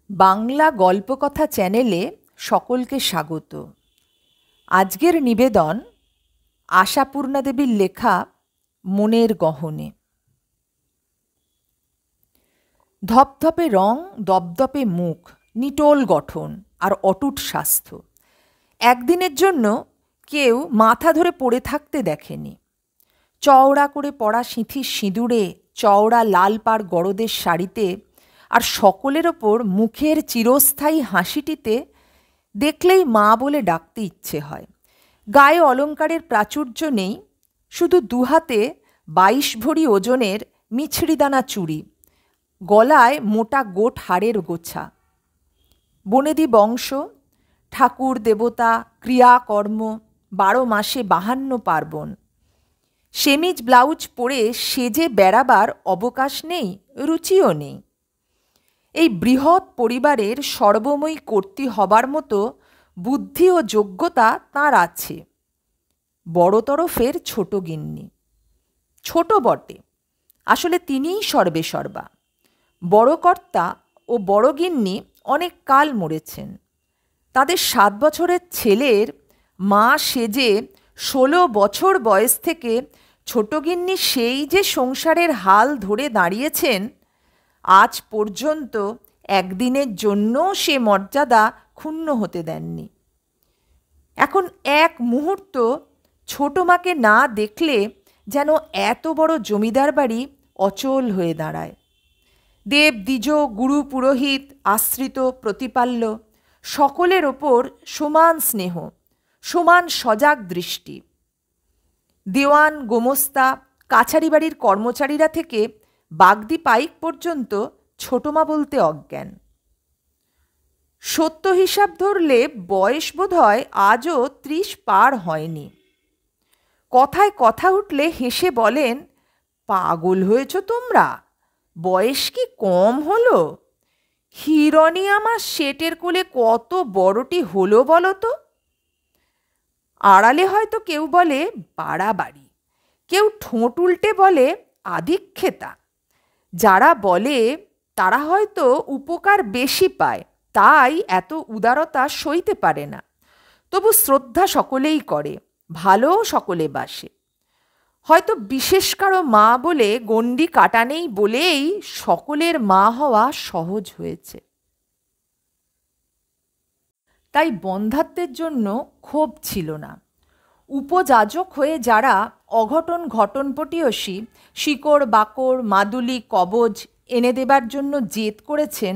বাংলা গল্পকথা চ্যানেলে সকলকে স্বাগত। আজকের নিবেদন আশাপূর্ণা দেবীর লেখা মনের গহনে। ধপধপে রং, দপদপে মুখ, নিটোল গঠন আর অটুট স্বাস্থ্য। একদিনের জন্য কেউ মাথা ধরে পড়ে থাকতে দেখেনি। চওড়া করে পরা সিঁথির সিঁদুরে, চওড়া লাল পাড় গরদের শাড়িতে আর সকলের ওপর মুখের চিরস্থায়ী হাসিটিতে দেখলেই মা বলে ডাকতে ইচ্ছে হয়। গায়ে অলঙ্কারের প্রাচুর্য নেই, শুধু দুহাতে 22 ভরি ওজনের মিছড়িদানা চুড়ি, গলায় মোটা গোট হাড়ের গোছা। বনেদি বংশ, ঠাকুর দেবতা, ক্রিয়াকর্ম, 12 মাসে 52 পার্বণ। সেমিজ ব্লাউজ পরে সেজে বেড়াবার অবকাশ নেই, রুচিও নেই। এই বৃহৎ পরিবারের সর্বময়ী কর্ত্রী হবার মতো বুদ্ধি ও যোগ্যতা তাঁর আছে। বড় তরফের ছোট গিন্নি। ছোট বটে, আসলে তিনিই সর্বে সর্বা। বড় কর্তা ও বড় গিন্নি অনেক কাল মরেছেন। তাদের 7 বছরের ছেলের মা সেজে 16 বছর বয়স থেকে ছোট গিন্নি সেই যে সংসারের হাল ধরে দাঁড়িয়েছেন, আজ পর্যন্ত একদিনের জন্য সে মর্যাদা ক্ষুণ্ণ হতে দেননি। এখন এক মুহূর্ত ছোট মাকে না দেখলে যেন এত বড় জমিদার বাড়ি অচল হয়ে দাঁড়ায়। দেব দ্বিজ, গুরু পুরোহিত, আশ্রিত প্রতিপাল্য সকলের ওপর সমান স্নেহ, সমান সজাগ দৃষ্টি। দেওয়ান, গোমস্তা, কাছারি বাড়ির কর্মচারীরা থেকে বাগদি পাইক পর্যন্ত ছোটমা বলতে অজ্ঞান। সত্য হিসাব ধরলে বয়স বোধ হয় আজও 30 পার হয়নি। কথায় কথা উঠলে হেসে বলেন, পাগল হয়েছ তোমরা, বয়স কি কম হলো? হিরণী আমার শেটের কোলে কত বড়টি হলো বলো তো? আড়ালে হয়তো কেউ বলে বাড়াবাড়ি, কেউ ঠোঁট উল্টে বলে আধিক্ষেতা। যারা বলে তারা হয়তো উপকার বেশি পায়, তাই এত উদারতা সইতে পারে না। তবু শ্রদ্ধা সকলেই করে, ভালো সকলে বাসে। হয়তো বিশেষ কারো মা বলে গণ্ডি কাটা নেই বলেই সকলের মা হওয়া সহজ হয়েছে। তাই বন্ধ্যাত্বের জন্য ক্ষোভ ছিল না। উপযাজক হয়ে যারা অঘটন ঘটনপটীয়সী শিকড় বাকড় মাদুলি কবজ এনে দেবার জন্য জেদ করেছেন,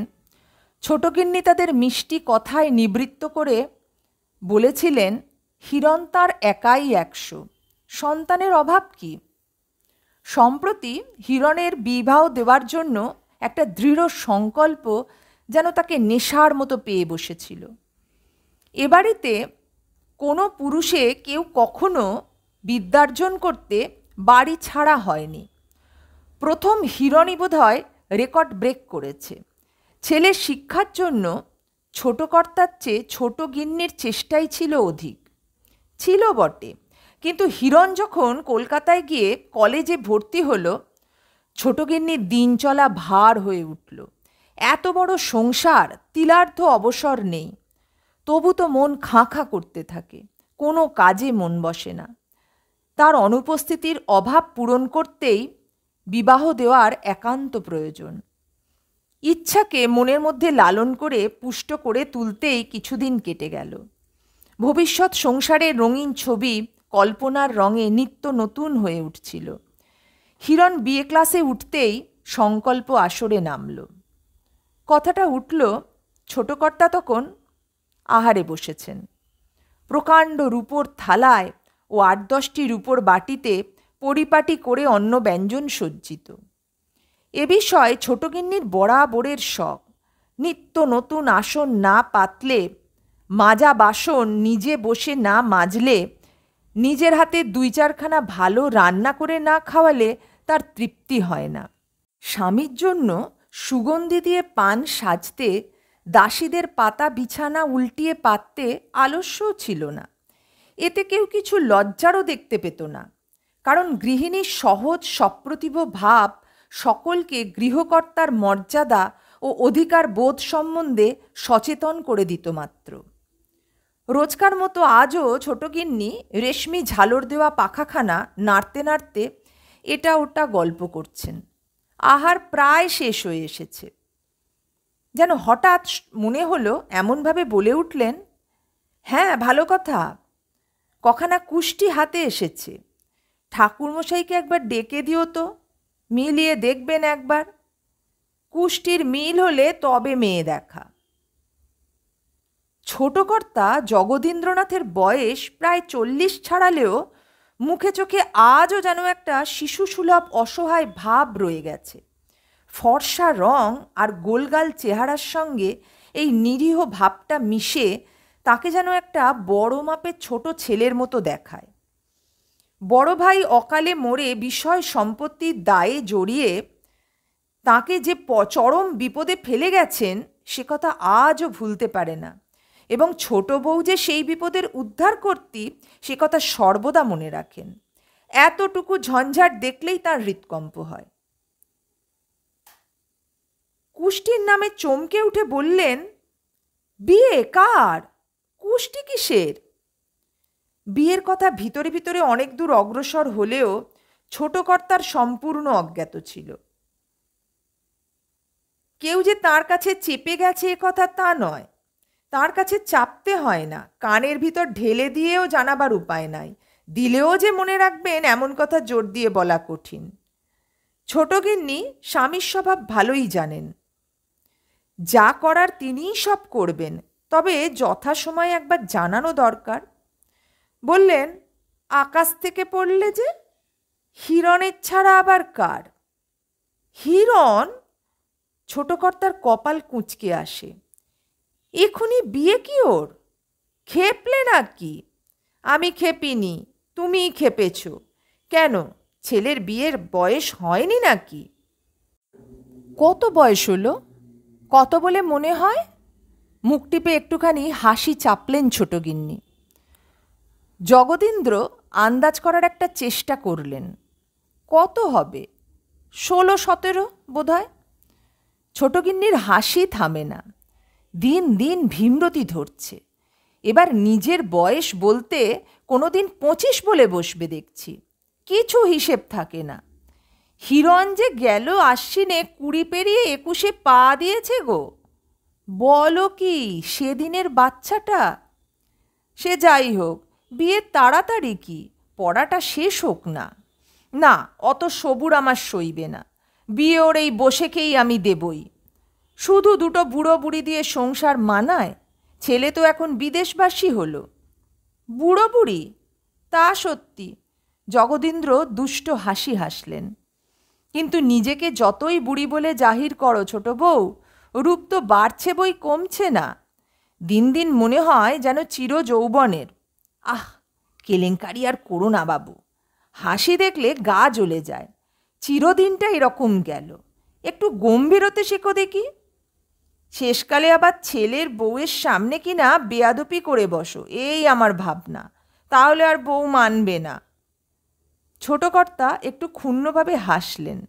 ছোটগিন্নি তাদের মিষ্টি কথায় নিবৃত্ত করে বলেছিলেন, হিরণ তার একাই 100, সন্তানের অভাব কি? সম্প্রতি হিরণের বিবাহ দেওয়ার জন্য একটা দৃঢ় সংকল্প যেন তাকে নেশার মতো পেয়ে বসেছিল। এ বাড়িতে কোনো পুরুষে কেউ কখনো বিদ্যার্জন করতে বাড়ি ছাড়া হয়নি। প্রথম হিরণই বোধহয় রেকর্ড ব্রেক করেছে। ছেলের শিক্ষার জন্য ছোট কর্তার চেয়ে ছোট গিন্নির চেষ্টাই ছিল অধিক। ছিল বটে, কিন্তু হিরণ যখন কলকাতায় গিয়ে কলেজে ভর্তি হলো, ছোট গিন্নির দিন চলা ভার হয়ে উঠল। এত বড় সংসার, তিলার্ধ অবসর নেই, তবু তো মন খাঁ খাঁ করতে থাকে, কোনো কাজে মন বসে না। তার অনুপস্থিতির অভাব পূরণ করতেই বিবাহ দেওয়ার একান্ত প্রয়োজন। ইচ্ছাকে মনের মধ্যে লালন করে পুষ্ট করে তুলতেই কিছুদিন কেটে গেল। ভবিষ্যৎ সংসারের রঙিন ছবি কল্পনার রঙে নিত্য নতুন হয়ে উঠছিল। হিরণ বিএ ক্লাসে উঠতেই সংকল্প আসরে নামল। কথাটা উঠল, ছোট কর্তা তখন আহারে বসেছেন। প্রকাণ্ড রূপোর থালায় ও 8-10টি রূপোর বাটিতে পরিপাটি করে অন্ন ব্যঞ্জন সজ্জিত। এ বিষয়ে ছোটগিন্নির বরাবরের শখ। নিত্য নতুন আসন না পাতলে, মাজা বাসন নিজে বসে না মাজলে, নিজের হাতে 2-4খানা ভালো রান্না করে না খাওয়ালে তার তৃপ্তি হয় না। স্বামীর জন্য সুগন্ধি দিয়ে পান সাজতে, দাসীদের পাতা বিছানা উল্টিয়ে পাততে আলস্যও ছিল না। এতে কেউ কিছু লজ্জারও দেখতে পেত না, কারণ গৃহিণীর সহজ সপ্রতিভ ভাব সকলকে গৃহকর্তার মর্যাদা ও অধিকার বোধ সম্বন্ধে সচেতন করে দিত মাত্র। রোজকার মতো আজও ছোটগিন্নি রেশমি ঝালর দেওয়া পাখাখানা নাড়তে নাড়তে এটা ওটা গল্প করছেন। আহার প্রায় শেষ হয়ে এসেছে। যেন হঠাৎ মনে হলো এমনভাবে বলে উঠলেন, হ্যাঁ ভালো কথা, কখানা কুষ্টি হাতে এসেছে, ঠাকুরমশাইকে একবার ডেকে দিও তো, মিলিয়ে দেখবেন একবার, কুষ্টির মিল হলে তবে মেয়ে দেখা। ছোটকর্তা জগদীন্দ্রনাথের বয়স প্রায় 40 ছাড়ালেও মুখে চোখে আজও যেন একটা শিশুসুলভ অসহায় ভাব রয়ে গেছে। ফর্সা রং আর গোলগাল চেহারার সঙ্গে এই নিরীহ ভাবটা মিশে তাকে যেন একটা বড় মাপের ছোট ছেলের মতো দেখায়। বড় ভাই অকালে মরে বিষয় সম্পত্তির দায়ে জড়িয়ে তাকে যে চরম বিপদে ফেলে গেছেন সে কথা আজও ভুলতে পারে না, এবং ছোট বউ যে সেই বিপদের উদ্ধার কর্ত্রী সে কথা সর্বদা মনে রাখেন। এতটুকু ঝঞ্ঝাট দেখলেই তার হৃৎকম্প হয়। কুষ্টির নামে চমকে উঠে বললেন, বিয়ে কার? কুষ্টি কিসের? বিয়ের কথা ভিতরে ভিতরে অনেক দূর অগ্রসর হলেও ছোটকর্তার সম্পূর্ণ অজ্ঞাত ছিল। কেউ যে তার কাছে চেপে গেছে এ কথা তা নয়, তার কাছে চাপতে হয় না, কানের ভিতর ঢেলে দিয়েও জানাবার উপায় নাই, দিলেও যে মনে রাখবেন এমন কথা জোর দিয়ে বলা কঠিন। ছোটগিন্নি স্বামীর স্বভাব ভালোই জানেন, যা করার তিনিই সব করবেন, তবে যথাসময়ে একবার জানানো দরকার। বললেন, আকাশ থেকে পড়লে যে, হিরণের ছাড়া আবার কার? হিরণ? ছোটকর্তার কপাল কুঁচকে আসে। এখুনি বিয়ে কি ওর? খেপলে নাকি? আমি খেপিনি, তুমিই খেপেছ। কেন, ছেলের বিয়ের বয়স হয়নি নাকি? কত বয়স হলো? কত বলে মনে হয়? মুখ টিপে একটুখানি হাসি চাপলেন ছোটগিন্নি। জগদীন্দ্র আন্দাজ করার একটা চেষ্টা করলেন। কত হবে? 16-17 বোধহয়। ছোটগিন্নির হাসি থামে না, দিন দিন ভীমরতি ধরছে। এবার নিজের বয়স বলতে কোনো দিন 25 বলে বসবে দেখছি, কিছু হিসেব থাকে না। হিরণ যে গেল আশ্বিনে 20 পেরিয়ে 21-এ পা দিয়েছে গো। বলো কি, সেদিনের বাচ্চাটা? সে যাই হোক, বিয়ের তাড়াতাড়ি কি, পড়াটা শেষ হোক না। না, অত সবুর আমার সইবে না, বিয়ে ওর এই বসেকেই আমি দেবই। শুধু দুটো বুড়ো বুড়ি দিয়ে সংসার মানায়? ছেলে তো এখন বিদেশবাসী হলো। বুড়ো বুড়ি? তা সত্যি। জগদীন্দ্র দুষ্ট হাসি হাসলেন। কিন্তু নিজেকে যতই বুড়ি বলে জাহির করো ছোট বউ, রূপ তো বাড়ছে বই কমছে না। দিন দিন মনে হয় যেন চির যৌবনের। আহ, কেলেঙ্কারি আর করো না বাবু, হাসি দেখলে গা জ্বলে যায়। চিরদিনটা এরকম গেল, একটু গম্ভীরতে শেখো দেখি। শেষকালে আবার ছেলের বউয়ের সামনে কিনা বেয়াদপি করে বসো, এই আমার ভাবনা, তাহলে আর বউ মানবে না। ছোটকর্তা একটু ক্ষুণ্ণভাবে হাসলেন।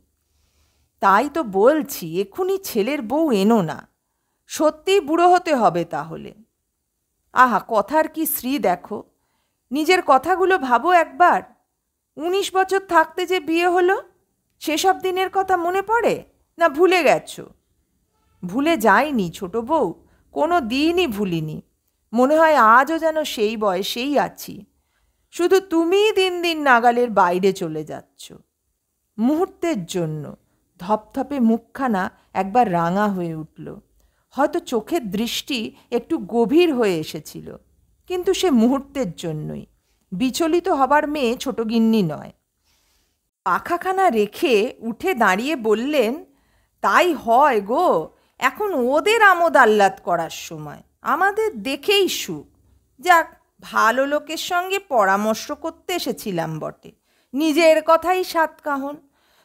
তাই তো বলছি, এক্ষুনি ছেলের বউ এনো না, সত্যিই বুড়ো হতে হবে তাহলে। আহা, কথার কি শ্রী দেখো, নিজের কথাগুলো ভাবো একবার। 19 বছর থাকতে যে বিয়ে হলো, সেসব দিনের কথা মনে পড়ে না ভুলে গেছো? ভুলে যাইনি ছোট বউ, কোনো দিনই ভুলিনি। মনে হয় আজও যেন সেই বয়সেই আছি, শুধু তুমিই দিন দিন নাগালের বাইরে চলে যাচ্ছ। মুহূর্তের জন্য ধপধপে মুখখানা একবার রাঙা হয়ে উঠল। হয়তো চোখের দৃষ্টি একটু গভীর হয়ে এসেছিল, কিন্তু সে মুহূর্তের জন্যই। বিচলিত হবার মেয়ে ছোটগিন্নি নয়। পাখাখানা রেখে উঠে দাঁড়িয়ে বললেন, তাই হয় গো, এখন ওদের আমোদ আহ্লাদ করার সময়, আমাদের দেখেই সুখ। যাক, ভালো লোকের সঙ্গে পরামর্শ করতে এসেছিলাম বটে, নিজের কথাই সাত কাহন।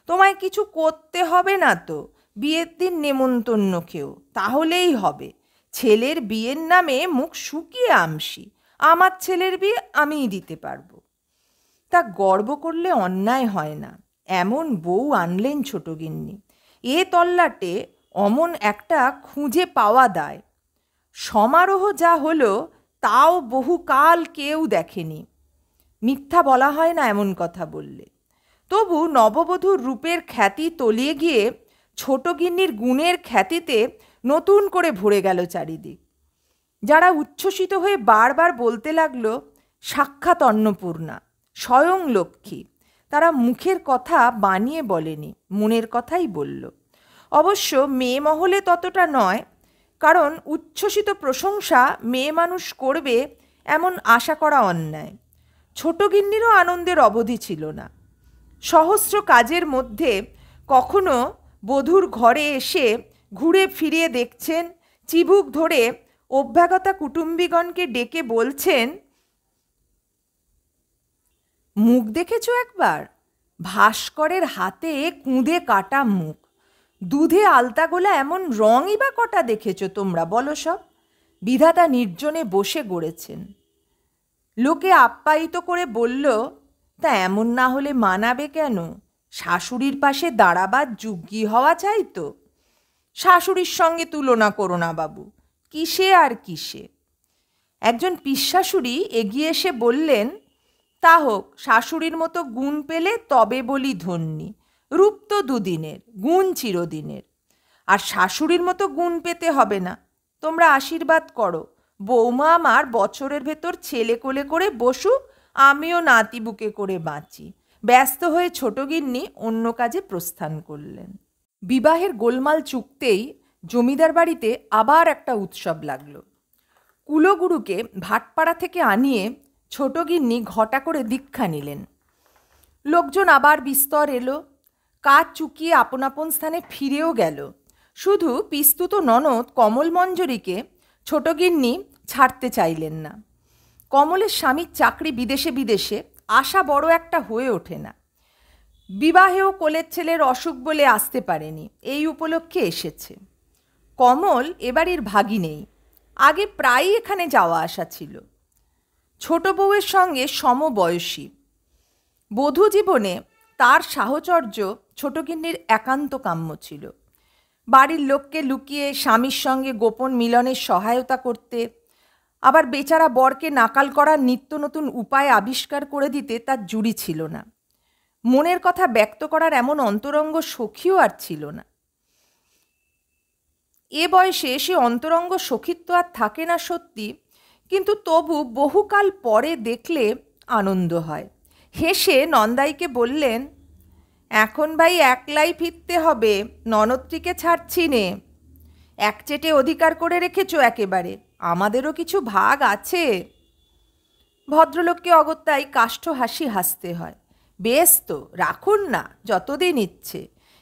তোমায় কিছু করতে হবে না তো, বিয়ের দিন নেমন্তন্ন খেও, তাহলেই হবে। ছেলের বিয়ের নামে মুখ শুকিয়ে আমসি, আমার ছেলের বিয়ে আমিই দিতে পারবো। তা গর্ব করলে অন্যায় হয় না, এমন বউ আনলেন ছোটগিন্নি। এ তল্লাটে অমন একটা খুঁজে পাওয়া দায়। সমারোহ যা হলো তাও বহুকাল কেউ দেখেনি। মিথ্যা বলা হয় না এমন কথা বললে। তবু নববধূর রূপের খ্যাতি তলিয়ে গিয়ে ছোট গিন্নির গুণের খ্যাতিতে নতুন করে ভরে গেল চারিদিক। যারা উচ্ছ্বসিত হয়ে বারবার বলতে লাগলো, সাক্ষাৎ অন্নপূর্ণা, স্বয়ং লক্ষ্মী, তারা মুখের কথা বানিয়ে বলেনি, মনের কথাই বলল। অবশ্য মেয়ে মহলে ততটা নয়, কারণ উচ্ছ্বসিত প্রশংসা মেয়ে মানুষ করবে এমন আশা করা অন্যায়। ছোট গিন্নিরও আনন্দের অবধি ছিল না। সহস্র কাজের মধ্যে কখনো বধূর ঘরে এসে ঘুরে ফিরিয়ে দেখছেন, চিবুক ধরে অভ্যাগতা কুটুম্বিগণকে ডেকে বলছেন, মুখ দেখেছ একবার? ভাস্করের হাতে কুঁদে কাটা মুখ, দুধে আলতা গোলা এমন রঙই বা কটা দেখেছ তোমরা বলো সব? বিধাতা নির্জনে বসে গড়েছেন। লোকে আপ্যায়িত করে বলল, তা এমন না হলে মানাবে কেন? শাশুড়ির পাশে দাঁড়াবার যোগ্যী হওয়া চাই তো। শাশুড়ির সঙ্গে তুলনা করো না বাবু, কিসে আর কিসে। একজন পিশাশুড়ি এগিয়ে এসে বললেন, তা হোক, শাশুড়ির মতো গুণ পেলে তবে বলি ধন্যী। রূপ তো দুদিনের, গুণ চিরদিনের। আর শাশুড়ির মতো গুণ পেতে হবে না। তোমরা আশীর্বাদ করো, বৌমা আমার বছরের ভেতর ছেলে কোলে করে বসুক, আমিও নাতি বুকে করে বাঁচি। ব্যস্ত হয়ে ছোট গিন্নি অন্য কাজে প্রস্থান করলেন। বিবাহের গোলমাল চুকতেই জমিদার বাড়িতে আবার একটা উৎসব লাগলো। কুলগুরুকে ভাটপাড়া থেকে আনিয়ে ছোট গিন্নি ঘটা করে দীক্ষা নিলেন। লোকজন আবার বিস্তর এলো। কাজ চুকিয়ে আপন আপন স্থানে ফিরেও গেল। শুধু পিস্তুত ননদ কমল মঞ্জরীকে ছোট গিন্নি ছাড়তে চাইলেন না। কমলের স্বামীর চাকরি বিদেশে বিদেশে, আশা বড় একটা হয়ে ওঠে না। বিবাহেও কোলের ছেলের অসুখ বলে আসতে পারেনি, এই উপলক্ষে এসেছে। কমল এবাড়ির ভাগী নেই, আগে প্রায়ই এখানে যাওয়া আসা ছিল। ছোট বউয়ের সঙ্গে সমবয়সী। বধূ জীবনে তার সাহচর্য ছোটগিন্নির একান্ত কাম্য ছিল। বাড়ির লোককে লুকিয়ে স্বামীর সঙ্গে গোপন মিলনের সহায়তা করতে, আবার বেচারা বরকে নাকাল করার নিত্য নতুন উপায় আবিষ্কার করে দিতে তার জুড়ি ছিল না। মনের কথা ব্যক্ত করার এমন অন্তরঙ্গ সখীও আর ছিল না। এ বয়সে সে অন্তরঙ্গ সখীত্ব আর থাকে না সত্যি, কিন্তু তবু বহুকাল পরে দেখলে আনন্দ হয়। হেসে নন্দাইকে বললেন, এখন ভাই একলাই ফিরতে হবে, ননদটিকে ছাড়ছি নে। একচেটে অধিকার করে রেখেছ একেবারে, আমাদেরও কিছু ভাগ আছে। ভদ্রলোককে অগত্যাই কাষ্ঠ হাসি হাসতে হয়। বেশ তো, রাখুন না, যতদিন ইচ্ছে।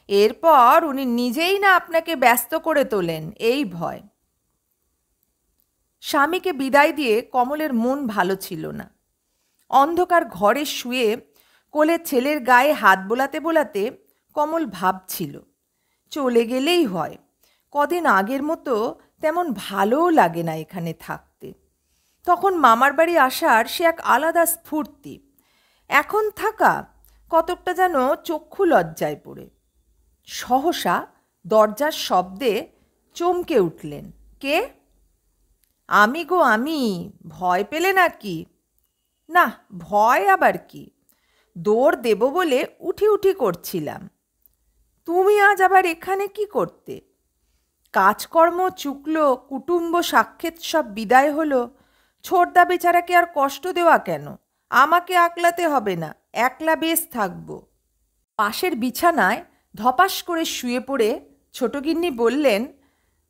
এরপর উনি নিজেই না আপনাকে ব্যস্ত করে তোলেন, এই ভয়। স্বামীকে বিদায় দিয়ে কমলের মন ভালো ছিল না। অন্ধকার ঘরে শুয়ে কোলে ছেলের গায়ে হাত বোলাতে বোলাতে কমল ভাবছিল, চলে গেলেই হয়। কদিন আগের মতো তেমন ভালোও লাগে না এখানে থাকতে। তখন মামার বাড়ি আসার সে এক আলাদা স্ফূর্তি। এখন থাকা কতকটা যেন চক্ষু লজ্জায় পড়ে। সহসা দরজার শব্দে চমকে উঠলেন। কে? আমি গো, আমি। ভয় পেলে নাকি? না, ভয় আবার কি, দৌড় দেব বলে উঠি উঠি করছিলাম। তুমি আজ আবার এখানে কি করতে? কাজকর্ম চুকলো, কুটুম্ব সাক্ষেত সব বিদায় হলো, ছোটদা বেচারাকে আর কষ্ট দেওয়া কেন? আমাকে আকলাতে হবে না, একলা বেশ থাকবো। পাশের বিছানায় ধপাস করে শুয়ে পড়ে ছোটগিন্নি বললেন,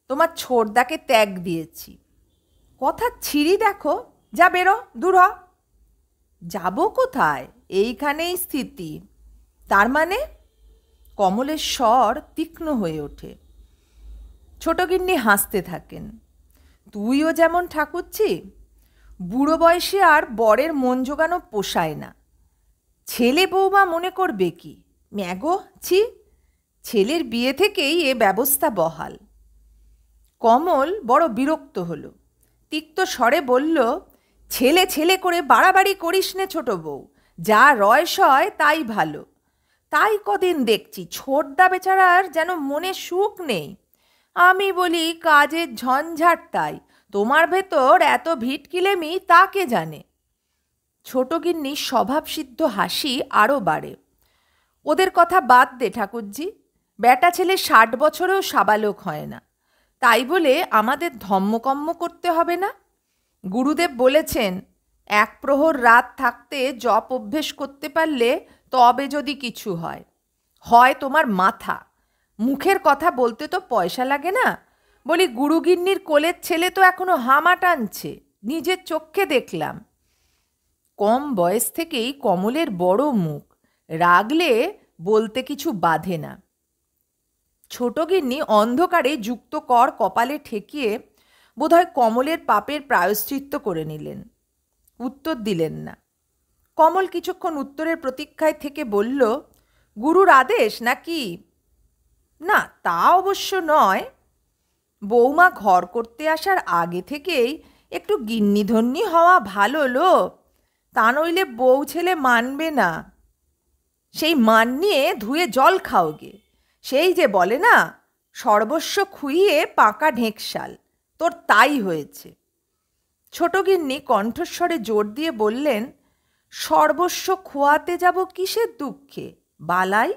তোমার ছোটদাকে ত্যাগ দিয়েছি। কথা ছিঁড়ি দেখো, যা বেরো, দূর হ। যাব কোথায়? এইখানেই স্থিতি। তার মানে? কমলের স্বর তীক্ষ্ণ হয়ে ওঠে। ছোটগিন্নি হাসতে থাকেন। তুইও যেমন ঠাকুরছি, বুড়ো বয়সে আর বরের মন জোগানো পোষায় না। ছেলে বৌমা মনে করবে কি? ম্যাগো, ছি, ছেলের বিয়ে থেকেই এ ব্যবস্থা বহাল। কমল বড় বিরক্ত হলো। তিক্ত স্বরে বলল, ছেলে ছেলে করে বাড়াবাড়ি করিস নে ছোট বউ, যা রয় সয় তাই ভালো। তাই কদিন দেখছি ছোটদা বেচারার যেন মনে সুখ নেই। আমি বলি, কাজের ঝঞ্ঝাট তাই, তোমার ভেতর এত ভিটকিলেমি তা কে জানে। ছোট গিন্নির স্বভাবসিদ্ধ হাসি আরও বাড়ে। ওদের কথা বাদ দে ঠাকুরজি, বেটা ছেলে 60 বছরেও সাবালক হয় না, তাই বলে আমাদের ধম্মকম্ম করতে হবে না। গুরুদেব বলেছেন, এক প্রহর রাত থাকতে জপ অভ্যেস করতে পারলে তবে যদি কিছু হয়। হয় তোমার মাথা, মুখের কথা বলতে তো পয়সা লাগে না। বলি, গুরুগিন্নির কোলের ছেলে তো এখনো হামা টানছে, নিজের চোখে দেখলাম। কম বয়স থেকেই কমলের বড় মুখ, রাগলে বলতে কিছু বাধে না। ছোট গিন্নি অন্ধকারে যুক্ত কর কপালে ঠেকিয়ে বোধহয় কমলের পাপের প্রায়শ্চিত্ত করে নিলেন। উত্তর দিলেন না। কমল কিছুক্ষণ উত্তরের প্রতীক্ষায় থেকে বলল, গুরুর আদেশ নাকি? না, তা অবশ্য নয়। বৌমা ঘর করতে আসার আগে থেকেই একটু গিন্নিধন্যি হওয়া ভালো লোক, তা নইলে বউ ছেলে মানবে না। সেই মান নিয়ে ধুয়ে জল খাওগে। সেই যে বলে না, সর্বস্ব খুইয়ে পাকা ঢেঁকশাল, তোর তাই হয়েছে। ছোট গিন্নি কণ্ঠস্বরে জোর দিয়ে বললেন, সর্বস্ব খোয়াতে যাব কিসের দুঃখে বালাই?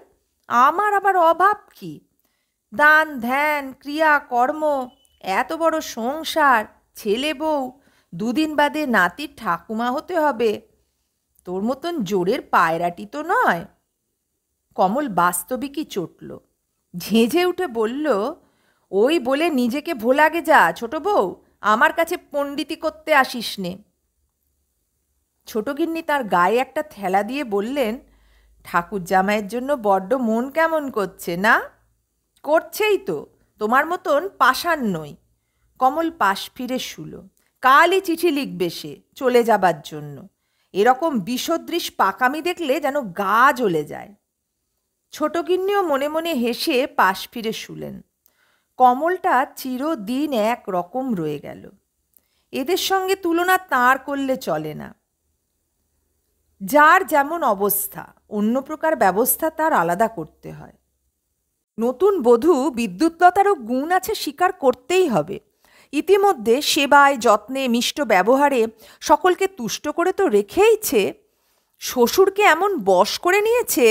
আমার আবার অভাব কি? দান ধ্যান ক্রিয়া কর্ম, এত বড় সংসার, ছেলে বউ, দুদিন বাদে নাতির ঠাকুমা হতে হবে। তোর মতন জোরের পায়রাটি তো নয়। কমল বাস্তবিকই চটল, ঝেঁঝে উঠে বলল, ওই বলে নিজেকে ভোলাগে যা ছোট বউ, আমার কাছে পণ্ডিতি করতে আসিস নে। ছোট গিন্নি তার গায়ে একটা থেলা দিয়ে বললেন, ঠাকুর জামাইয়ের জন্য বড্ড মন কেমন করছে না? করছেই তো, তোমার মতন পাষাণ নই। কমল পাশ ফিরে শুল। কালই চিঠি লিখবে সে চলে যাবার জন্য। এরকম বিষদৃশ পাকামি দেখলে যেন গা জ্বলে যায়। ছোট গিন্নিও মনে মনে হেসে পাশ ফিরে শুলেন। কমলটা চিরদিন এক রকম রয়ে গেল। এদের সঙ্গে তুলনা তাঁর করলে চলে না। যার যেমন অবস্থা, অন্য প্রকার ব্যবস্থা তার আলাদা করতে হয়। নতুন বধূ বিদ্যুৎলতারও গুণ আছে স্বীকার করতেই হবে। ইতিমধ্যে সেবায় যত্নে মিষ্ট ব্যবহারে সকলকে তুষ্ট করে তো রেখেইছে, শ্বশুরকে এমন বশ করে নিয়েছে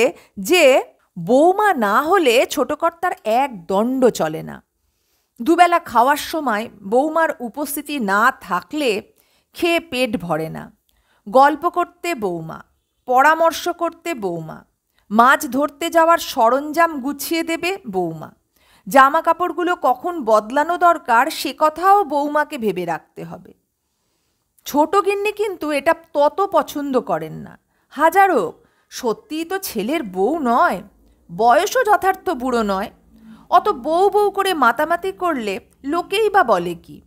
যে বৌমা না হলে ছোটকর্তার এক দণ্ড চলে না। দুবেলা খাওয়ার সময় বৌমার উপস্থিতি না থাকলে খেয়ে পেট ভরে না। গল্প করতে বৌমা, পরামর্শ করতে বৌমা, মাছ ধরতে যাওয়ার সরঞ্জাম গুছিয়ে দেবে বৌমা, জামা কাপড়গুলো কখন বদলানো দরকার সে কথাও বৌমাকে ভেবে রাখতে হবে। ছোট গিন্নি কিন্তু এটা তত পছন্দ করেন না। হাজার হোক, সত্যিই তো ছেলের বউ নয়, বয়সও যথার্থ বুড়ো নয়। অত বউ বউ করে মাতামাতি করলে লোকেই বা বলে কি?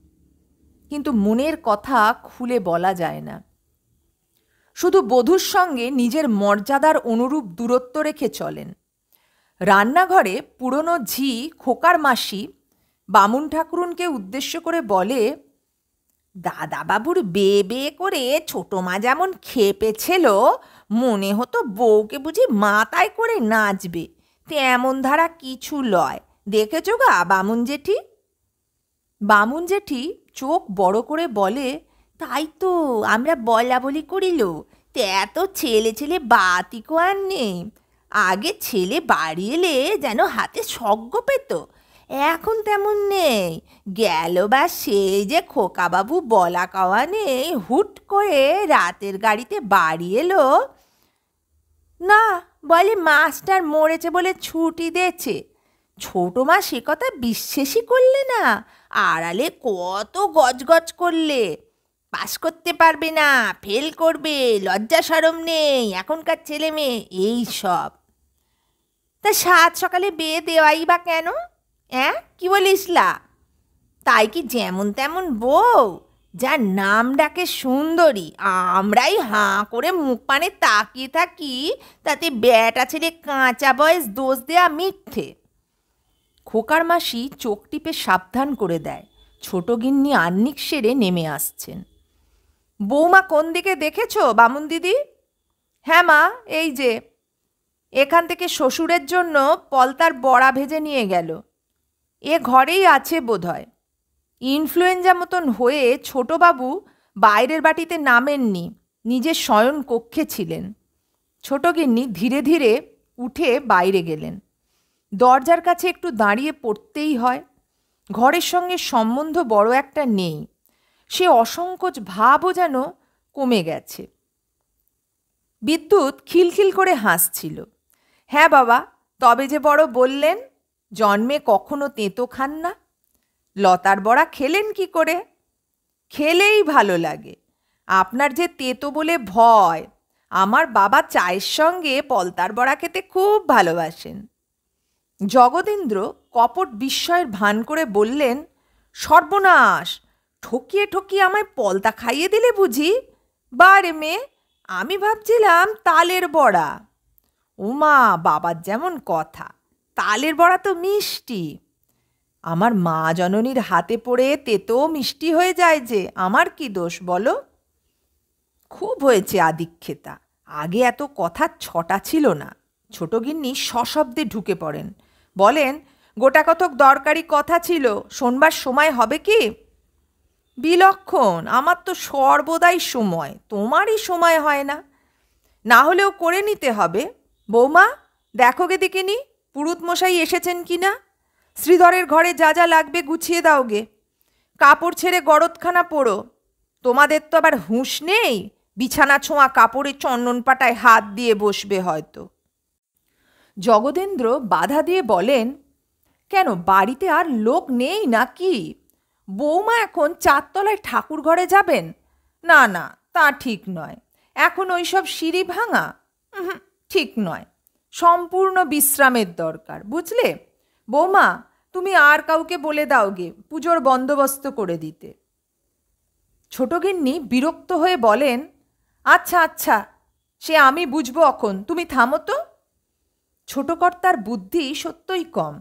কিন্তু মনের কথা খুলে বলা যায় না। শুধু বধূর সঙ্গে নিজের মর্যাদার অনুরূপ দূরত্ব রেখে চলেন। রান্নাঘরে পুরনো ঝি খোকার মাসি বামুন ঠাকুরুনকে উদ্দেশ্য করে বলে, দাদাবাবুর বেয়ে বেয়ে করে ছোটো মা যেমন খেপেছিল, মনে হতো বউকে বুঝি মাথায় করে নাচবে, তেমন ধারা কিছু লয়। দেখেছ গা বামুন জেঠি? বামুন জেঠি চোখ বড় করে বলে, তাই তো আমরা বলা বলি করিল, তে এত ছেলে ছেলে বাতিকো আর নেই। আগে ছেলে বাড়ি এলে যেন হাতে সজ্ঞ পেত, এখন তেমন নেই। গেল বা সেই যে খোকাবাবু বলা কওয়া নেই, হুট করে রাতের গাড়িতে বাড়ি এলো, না বলে মাস্টার মরেছে বলে ছুটি দিয়েছে। ছোটো মা সে কথা বিশ্বাসই করলে না, আড়ালে কত গজগজ করলে, পাস করতে পারবে না, ফেল করবে, লজ্জা সরম নেই এখনকার ছেলে মেয়ে, এই সব। তা সাত সকালে বিয়ে দেওয়াই বা কেন? কি বলিস লা? তাই কি যেমন তেমন বউ, যার নাম ডাকে সুন্দরী, আমরাই হাঁ করে মুখ পানে তাকিয়ে থাকি, তাতে বেটা ছেলে কাঁচা বয়স দোষ দেয়া মিথ্যে। খোকার মাসি চোখ টিপে সাবধান করে দেয়, ছোট গিন্নি আহ্নিক সেরে নেমে আসছেন। বৌমা কোন দিকে দেখেছ বামুন দিদি? হ্যাঁ মা, এই যে এখান থেকে শ্বশুরের জন্য পলতার বড়া ভেজে নিয়ে গেল। এ ঘরেই আছে বোধহয়। ইনফ্লুয়েঞ্জা মতন হয়ে ছোটবাবু বাইরের বাটিতে নামেননি, নিজের শয়ন কক্ষে ছিলেন। ছোটগিন্নি ধীরে ধীরে উঠে বাইরে গেলেন। দরজার কাছে একটু দাঁড়িয়ে পড়তেই হয়। ঘরের সঙ্গে সম্বন্ধ বড় একটা নেই, সে অসংকোচ ভাবও যেন কমে গেছে। বিদ্যুৎ খিলখিল করে হাসছিল। হ্যাঁ বাবা, তবে যে বড় বললেন, জন্মে কখনো তেঁতো খান না? লতার বড়া খেলেন কি করে? খেলেই ভালো লাগে। আপনার যে তেঁতো বলে ভয়, আমার বাবা চায়ের সঙ্গে পলতার বড়া খেতে খুব ভালোবাসেন। জগদীন্দ্র কপট বিস্ময়ের ভান করে বললেন, সর্বনাশ, ঠকিয়ে ঠকিয়ে আমায় পলতা খাইয়ে দিলে বুঝি? বারে মেয়ে, আমি ভাবছিলাম তালের বড়া। ওমা, বাবার যেমন কথা, তালের বড়া তো মিষ্টি। আমার মা জননীর হাতে পড়ে তেতো মিষ্টি হয়ে যায় যে, আমার কি দোষ বলো? খুব হয়েছে আদিক্ষেতা, আগে এত কথা ছটা ছিল না। ছোটগিন্নি সশব্দে ঢুকে পড়েন, বলেন, গোটা কতক দরকারি কথা ছিল, শোনবার সময় হবে কি? বিলক্ষণ, আমার তো সর্বদাই সময়, তোমারই সময় হয় না। না হলেও করে নিতে হবে। বৌমা, দেখো গে দেখিনি পুরুত মশাই এসেছেন কি না। শ্রীধরের ঘরে যা যা লাগবে গুছিয়ে দাও গে। কাপড় ছেড়ে গরদখানা পোড়ো। তোমাদের তো আবার হুঁশ নেই, বিছানা ছোঁয়া কাপড়ে চন্দন পাটায় হাত দিয়ে বসবে হয়তো। জগদেন্দ্র বাধা দিয়ে বলেন, কেন, বাড়িতে আর লোক নেই নাকি? বৌমা এখন চারতলায় ঠাকুর ঘরে যাবেন? না না, তা ঠিক নয়। এখন ওইসব সিঁড়ি ভাঙা ঠিক নয়। সম্পূর্ণ বিশ্রামের দরকার, বুঝলে? বৌমা, তুমি আর কাউকে বলে দাও গে পুজোর বন্দোবস্ত করে দিতে। ছোটগিন্নি বিরক্ত হয়ে বলেন, আচ্ছা আচ্ছা, সে আমি বুঝবো, অখন তুমি থামো তো। ছোটকর্তার বুদ্ধি সত্যই কম।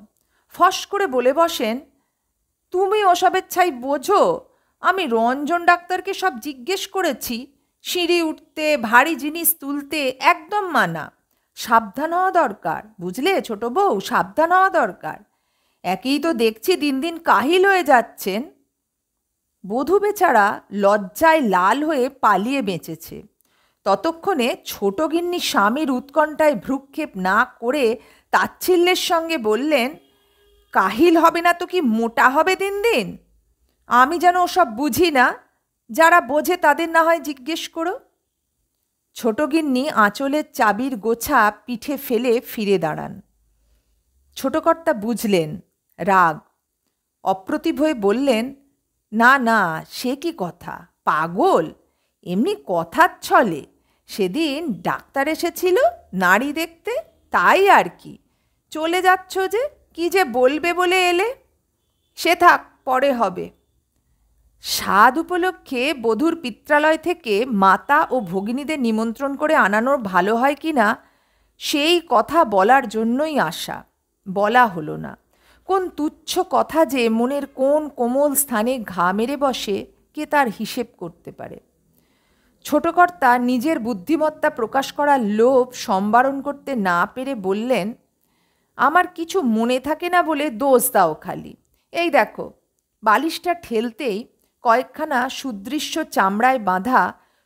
ফস করে বলে বসেন, তুমি ওসবের ছাই বোঝো? আমি রঞ্জন ডাক্তারকে সব জিজ্ঞেস করেছি, সিঁড়ি উঠতে, ভারী জিনিস তুলতে একদম মানা। সাবধান হওয়া দরকার, বুঝলে ছোট বউ, সাবধান হওয়া দরকার। একেই তো দেখছি দিন দিন কাহিল হয়ে যাচ্ছেন। বধূ বেচারা লজ্জায় লাল হয়ে পালিয়ে বেঁচেছে। ততক্ষণে ছোটগিন্নি স্বামীর উৎকণ্ঠায় ভ্রুক্ষেপ না করে তাচ্ছিল্যের সঙ্গে বললেন, কাহিল হবে না তো কি মোটা হবে দিন দিন? আমি যেন ওসব বুঝি না, যারা বোঝে তাদের না হয় জিজ্ঞেস করো। ছোটগিন্নি আঁচলের চাবির গোছা পিঠে ফেলে ফিরে দাঁড়ান। ছোটকর্তা বুঝলেন, রাগ। অপ্রতিভ হয়ে বললেন, না না, সে কি কথা, পাগল, এমনি কথার ছলে। সেদিন ডাক্তার এসেছিল নাড়ি দেখতে, তাই আর কি। চলে যাচ্ছ যে, কি যে বলবে বলে এলে? সে থাক, পরে হবে। স্বাদ উপলক্ষে বধূর পিত্রালয় থেকে মাতা ও ভগিনীদের নিমন্ত্রণ করে আনানোর ভালো হয় কি না, সেই কথা বলার জন্যই আসা। বলা হলো না। কোন তুচ্ছ কথা যে মনের কোন কোমল স্থানে ঘা মেরে বসে, কে তার হিসেব করতে পারে? ছোটকর্তা নিজের বুদ্ধিমত্তা প্রকাশ করার লোভ সম্বারণ করতে না পেরে বললেন, আমার কিছু মনে থাকে না বলে দোষ দাও খালি। এই দেখো। বালিশটা ঠেলতেই কয়েকখানা সুদৃশ্য চামড়ায় বাঁধা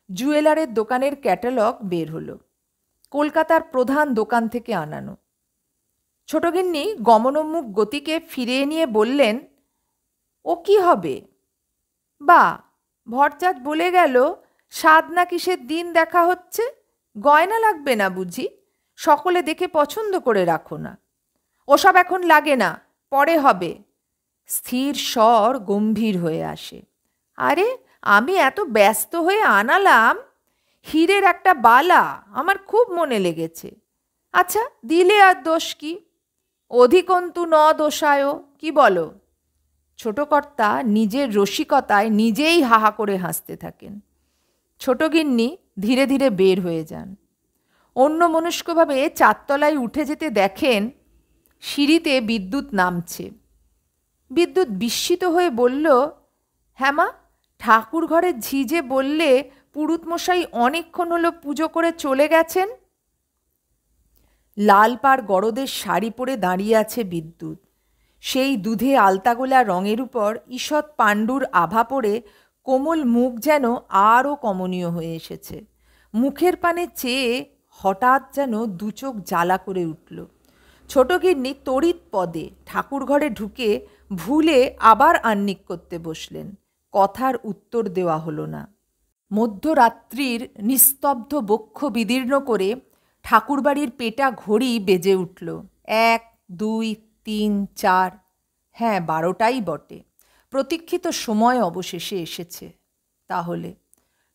জুয়েলারের দোকানের ক্যাটালগ বের হলো। কলকাতার প্রধান দোকান থেকে আনানো। ছোটগিন্নি গমনোন্মুখ গতিকে ফিরিয়ে নিয়ে বললেন, ও কি হবে? বা, ভরচাঁদ বলে গেল, সাধ না কিসের দিন দেখা হচ্ছে, গয়না লাগবে না বুঝি? সকলে দেখে পছন্দ করে রাখো না। ওসব এখন লাগে না, পরে হবে। স্থির স্বর গম্ভীর হয়ে আসে। আরে, আমি এত ব্যস্ত হয়ে আনালাম। হীরের একটা বালা আমার খুব মনে লেগেছে। আচ্ছা, দিলে আর দোষ কি? অধিকন্তু ন দোষায়, কি বলো? ছোটকর্তা নিজের রসিকতায় নিজেই হাহা করে হাসতে থাকেন। ছোটগিন্নি ধীরে ধীরে বের হয়ে যান। অন্যমনস্কভাবে চারতলায় উঠে যেতে দেখেন সিঁড়িতে বিদ্যুৎ নামছে। বিদ্যুৎ বিস্মিত হয়ে বলল, হ্যাঁ মা, ঠাকুর ঘরের ঝিজে বললে পুরুতমশাই অনেকক্ষণ হলো পুজো করে চলে গেছেন। লাল পাড় গরদের শাড়ি পরে দাঁড়িয়ে আছে বিদ্যুৎ। সেই দুধে আলতাগোলা রঙের উপর ঈষৎ পাণ্ডুর আভা পড়ে কোমল মুখ যেন আরও কমনীয় হয়ে এসেছে। মুখের পানে চেয়ে হঠাৎ যেন দুচোখ জ্বালা করে উঠল। ছোটগিন্নি তড়িৎ পদে ঠাকুরঘরে ঢুকে ভুলে আবার আহ্নিক করতে বসলেন। কথার উত্তর দেওয়া হলো না। মধ্যরাত্রির নিস্তব্ধ বক্ষ বিদীর্ণ করে ঠাকুরবাড়ির পেটা ঘড়ি বেজে উঠল। 1, 2, 3, 4, হ্যাঁ 12টাই বটে। প্রতীক্ষিত সময় অবশেষে এসেছে। তাহলে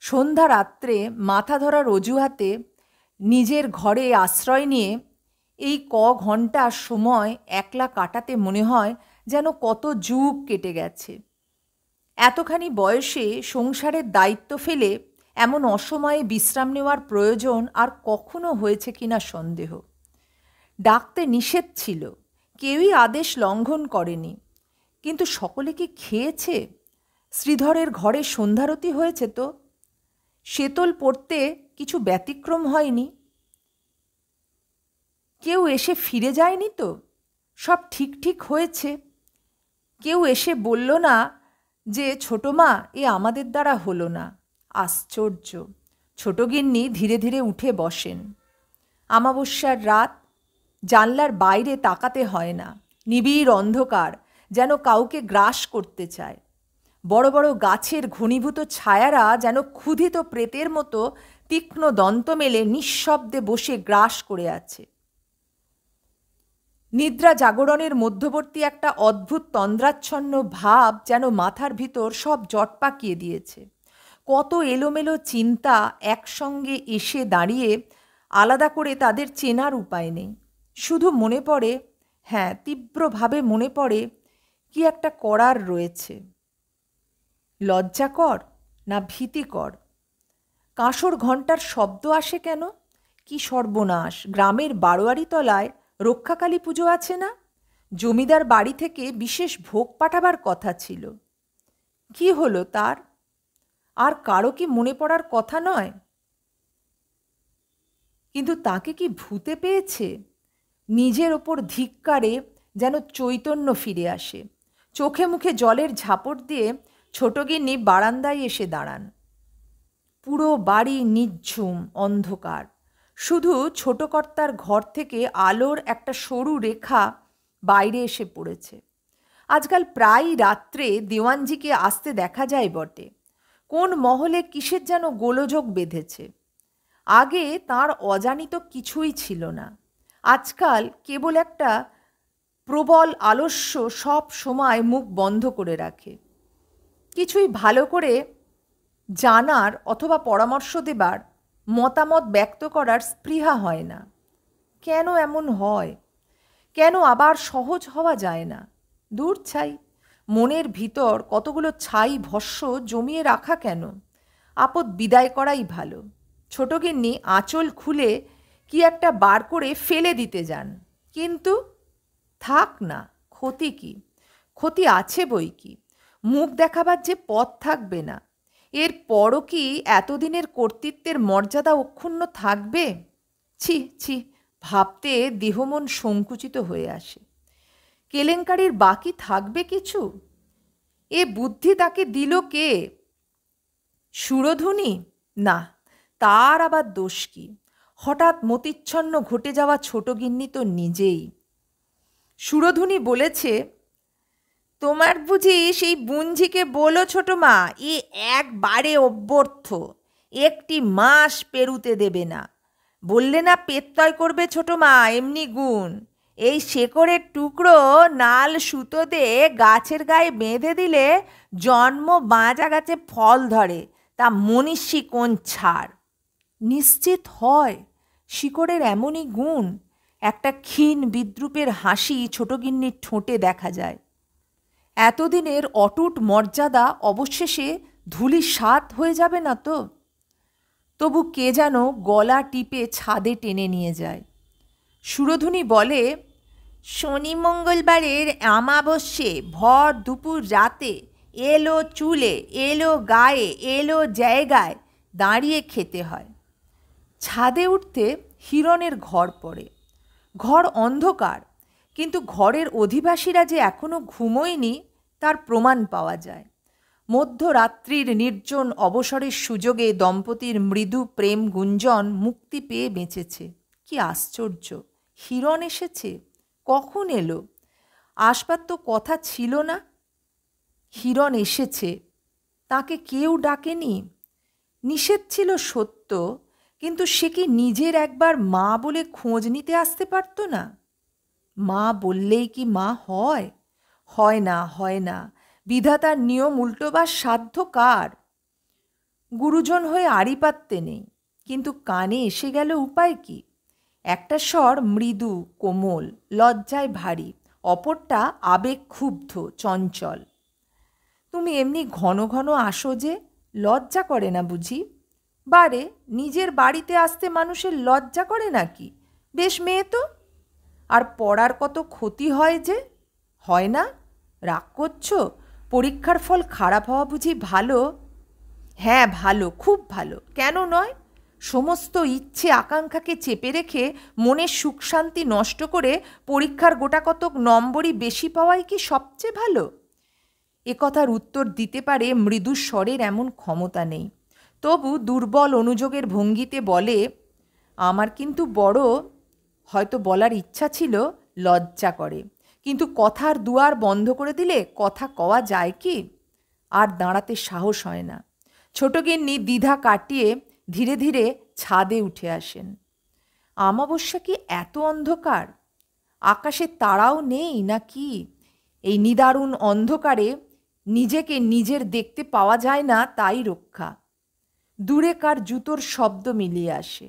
সন্ধ্যা রাত্রে মাথা ধরার অজুহাতে নিজের ঘরে আশ্রয় নিয়ে এই ঘন্টা সময় একলা কাটাতে মনে হয় যেন কত যুগ কেটে গেছে। এতখানি বয়সে সংসারের দায়িত্ব ফেলে এমন অসময়ে বিশ্রাম নেওয়ার প্রয়োজন আর কখনো হয়েছে কিনা সন্দেহ। ডাকতে নিষেধ ছিল, কেউই আদেশ লঙ্ঘন করেনি। কিন্তু সকলে কি খেয়েছে? শ্রীধরের ঘরে সন্ধ্যারতি হয়েছে তো? শেতল পড়তে কিছু ব্যতিক্রম হয়নি? কেউ এসে ফিরে যায়নি তো? সব ঠিক ঠিক হয়েছে? কেউ এসে বলল না যে ছোট মা এ আমাদের দ্বারা হলো না? আশ্চর্য! ছোটগিন্নি ধীরে ধীরে উঠে বসেন। আমাবস্যার রাত, জানলার বাইরে তাকাতে হয় না। নিবিড় অন্ধকার যেন কাউকে গ্রাস করতে চায়। বড় বড় গাছের ঘনীভূত ছায়ারা যেন ক্ষুধিত প্রেতের মতো তীক্ষ্ণ দন্ত মেলে নিঃশব্দে বসে গ্রাস করে আছে। নিদ্রা জাগরণের মধ্যবর্তী একটা অদ্ভুত তন্দ্রাচ্ছন্ন ভাব যেন মাথার ভিতর সব জট পাকিয়ে দিয়েছে। কত এলোমেলো চিন্তা একসঙ্গে এসে দাঁড়িয়ে আলাদা করে তাদের চেনার উপায় নেই। শুধু মনে পড়ে, হ্যাঁ তীব্রভাবে মনে পড়ে, কি একটা করার রয়েছে। লজ্জাকর না ভীতিকর? কাঁসর ঘণ্টার শব্দ আসে কেন? কি সর্বনাশ! গ্রামের বারোয়ারি তলায় রক্ষাকালী পুজো আছে না? জমিদার বাড়ি থেকে বিশেষ ভোগ পাঠাবার কথা ছিল। কি হলো তার? আর কারো কি মনে পড়ার কথা নয়? কিন্তু তাকে কি ভূতে পেয়েছে? নিজের ওপর ধিক্কারে যেন চৈতন্য ফিরে আসে। চোখে মুখে জলের ঝাপট দিয়ে ছোটগিন্নি বারান্দায় এসে দাঁড়ান। পুরো বাড়ি নিঝুম অন্ধকার। শুধু ছোট কর্তার ঘর থেকে আলোর একটা সরু রেখা বাইরে এসে পড়েছে। আজকাল প্রায় রাত্রে দেওয়ানজিকে আসতে দেখা যায় বটে। কোন মহলে কিসের যেন গোলযোগ বেঁধেছে। আগে তার অজানিত কিছুই ছিল না। আজকাল কেবল একটা প্রবল আলস্য সব সময় মুখ বন্ধ করে রাখে। কিছুই ভালো করে জানার অথবা পরামর্শ দেবার, মতামত ব্যক্ত করার স্পৃহা হয় না। কেন এমন হয়? কেন আবার সহজ হওয়া যায় না? দূর ছাই, মনের ভিতর কতগুলো ছাই ভস্য জমিয়ে রাখা কেন? আপদ বিদায় করাই ভালো। ছোটগিন্নি আঁচল খুলে কি একটা বার করে ফেলে দিতে যান, কিন্তু থাক না, ক্ষতি কি? ক্ষতি আছে বই কি। মুখ দেখাবার যে পথ থাকবে না, এর পরও কি এতদিনের কর্তৃত্বের মর্যাদা অক্ষুণ্ণ থাকবে? ছি ছি, ভাবতে দেহমন সংকুচিত হয়ে আসে। কেলেঙ্কারির বাকি থাকবে কিছু? এ বুদ্ধি তাকে দিল কে? সুরধুনী? না, তার আবার দোষ কি? হঠাৎ মতিচ্ছন্ন ঘটে যাওয়া ছোটগিন্নি তো নিজেই। সুরধুনী বলেছে, তোমার বুঝি সেই বুঞ্জিকে বলো ছোট মা, এ একবারে অভ্যর্থ, একটি মাস পেরুতে দেবে না। বললে না পেত্তয় করবে ছোট মা, এমনি গুণ। এই শেকড়ের টুকরো নাল সুতো দিয়ে গাছের গায়ে বেঁধে দিলে জন্ম বাঁচা গাছে ফল ধরে, তা মনীষী কোন ছাড়? নিশ্চিত হয় শিকড়ের এমনই গুণ? একটা ক্ষীণ বিদ্রূপের হাসি ছোটগিন্নির ঠোঁটে দেখা যায়। এতদিনের অটুট মর্যাদা অবশেষে ধূলিসাৎ হয়ে যাবে না তো? তবু কে যেন গলা টিপে ছাদে টেনে নিয়ে যায়। সুরধুনী বলে, শনি মঙ্গলবারের আমাবস্যে ভর দুপুর রাতে এলো চুলে, এলো গায়ে, এলো জায়গায় দাঁড়িয়ে খেতে হয়। ছাদে উঠতে হিরণের ঘর পড়ে। ঘর অন্ধকার, কিন্তু ঘরের অধিবাসীরা যে এখনো ঘুমোয়নি তার প্রমাণ পাওয়া যায়। মধ্যরাত্রির নির্জন অবসরের সুযোগে দম্পতির মৃদু প্রেম গুঞ্জন মুক্তি পেয়ে বেঁচেছে। কি আশ্চর্য! হিরণ এসেছে। কখন এলো? আসবার তো কথা ছিল না। হিরণ এসেছে, তাকে কেউ ডাকেনি। নিষেধ ছিল সত্য, কিন্তু সে কি নিজের একবার মা বলে খোঁজ নিতে আসতে পারত না? মা বললেই কি মা হয়? হয় না, হয় না। বিধাতার নিয়ম উল্টোবার সাধ্য কার? গুরুজন হয়ে আড়ি পাততে নেই, কিন্তু কানে এসে গেল উপায় কি? একটা স্বর মৃদু কোমল, লজ্জায় ভারী, অপরটা আবেগ ক্ষুব্ধ চঞ্চল। তুমি এমনি ঘন ঘন আসো যে, লজ্জা করে না বুঝি? বারে, নিজের বাড়িতে আসতে মানুষের লজ্জা করে নাকি? বেশ মেয়ে তো। আর পড়ার কত ক্ষতি হয় যে। হয় না? রাগ করছো? পরীক্ষার ফল খারাপ হওয়া বুঝি ভালো? হ্যাঁ, ভালো, খুব ভালো। কেন নয়? সমস্ত ইচ্ছে আকাঙ্ক্ষাকে চেপে রেখে মনের সুখ শান্তি নষ্ট করে পরীক্ষার গোটাকতক নম্বরই বেশি পাওয়াই কি সবচেয়ে ভালো? কথার উত্তর দিতে পারে মৃদু স্বরের এমন ক্ষমতা নেই। তবু দুর্বল অনুযোগের ভঙ্গিতে বলে, আমার কিন্তু বড়, হয়তো বলার ইচ্ছা ছিল, লজ্জা করে। কিন্তু কথার দুয়ার বন্ধ করে দিলে কথা কওয়া যায় কি? আর দাঁড়াতে সাহস হয় না। ছোটগিন্নি দ্বিধা কাটিয়ে ধীরে ধীরে ছাদে উঠে আসেন। অমাবস্যা কি এত অন্ধকার? আকাশে তারাও নেই নাকি? এই নিদারুণ অন্ধকারে নিজেকে নিজের দেখতে পাওয়া যায় না, তাই রক্ষা। দূরে কার জুতোর শব্দ মিলিয়ে আসে।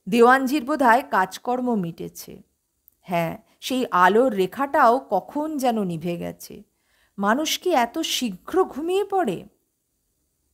দেওয়ানজির বোধহয় কাজকর্ম মিটেছে। হ্যাঁ, সেই আলোর রেখাটাও কখন যেন নিভে গেছে। মানুষ কি এত শীঘ্র ঘুমিয়ে পড়ে?